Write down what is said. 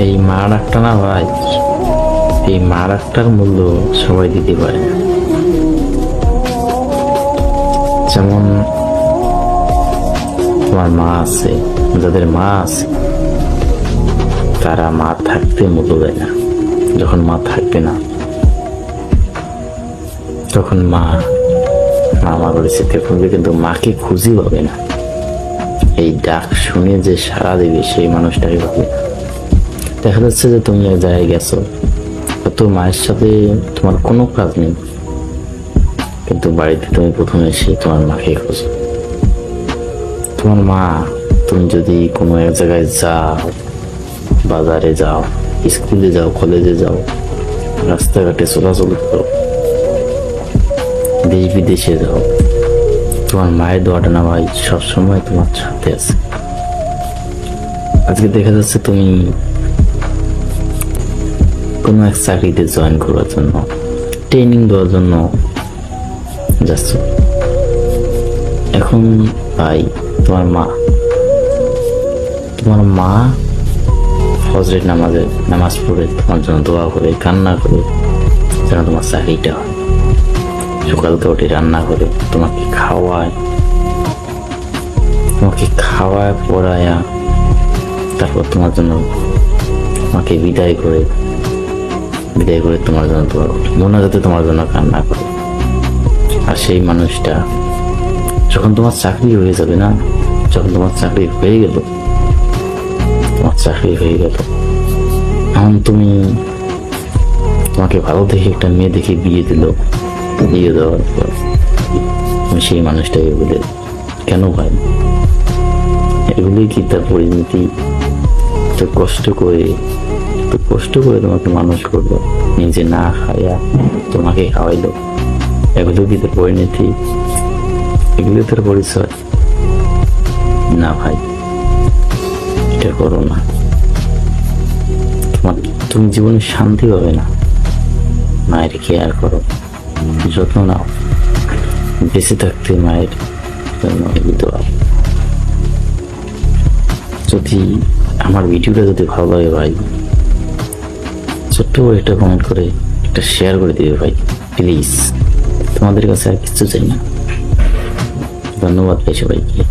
এই মা ডাকটা না ভাই, এই মা ডাকটার মূল্য সবাই দিতে পারে না। যেমন তোমার মা আছে, যাদের মা আছে তারা মা থাকতে মূল্য দেয় না। যখন মা থাকবে না তখন মা মামা করেছে দেখবে, কিন্তু মাকে খুঁজে পাবে না। এই ডাক শুনে যে সাড়া দেবে সেই মানুষটাকে পাবে না। দেখা যাচ্ছে যে তুমি এক জায়গায় গেছো, তোর মায়ের সাথে তোমার কোনো কাজ নেই, কিন্তু বাড়িতে তুমি প্রথমে এসে তোমার মাকে খোঁজো। তোমার মা, তুমি যদি কোনো এক জায়গায় যাও, বাজারে যাও, স্কুলে যাও, কলেজে যাও, রাস্তাঘাটে চলাচল করো, দেশ বিদেশে যাও, তোমার মায়ের দোয়াটা না ভাই সবসময় তোমার সাথে আছে। আজকে দেখা যাচ্ছে তুমি কোনো এক চাকরিতে জয়েন করার জন্য, ট্রেনিং দেওয়ার জন্য যাচ্ছ। এখন ভাই তোমার মা ফজরের নামাজ পড়ে তোমার জন্য দোয়া করে, কান্না করে যেন তোমার চাকরিটা হয়। সকালকে উঠে রান্না করে তোমাকে খাওয়ায় পড়ায়া, তারপর তোমার জন্য তোমাকে বিদায় করে তোমার জন্য দোয়া করে, মনে যাতে তোমার জন্য কান্না করে। আর সেই মানুষটা যখন তোমার চাকরি হয়ে যাবে না, যখন তোমার চাকরি হয়ে গেল, এখন তোমাকে ভালো দেখে একটা মেয়ে দেখে বিয়ে দেওয়ার পর আমি সেই মানুষটাকে বলে, কেন ভাই এগুলি কি তার পরিণতি? তো কষ্ট করে তোমাকে মানুষ করলো, নিজে না খাইয়া তোমাকে খাওয়াইলো, এগুলো কি তার পরিণতি? এগুলো তার পরিচয় না ভাই। এটা করো না, তুমি জীবনে শান্তি পাবে না। মায়ের কেয়ার করো, যত্ন নাও, বেঁচে থাকতে মায়ের জন্য দোয়া। যদি আমার ভিডিওটা যদি ভালো লাগে ভাই, ছোট্ট করে একটা কমেন্ট করে একটা শেয়ার করে দিবে ভাই প্লিজ। তোমাদের কাছে আর কিছু চাই না। ধন্যবাদ ভাই সবাইকে।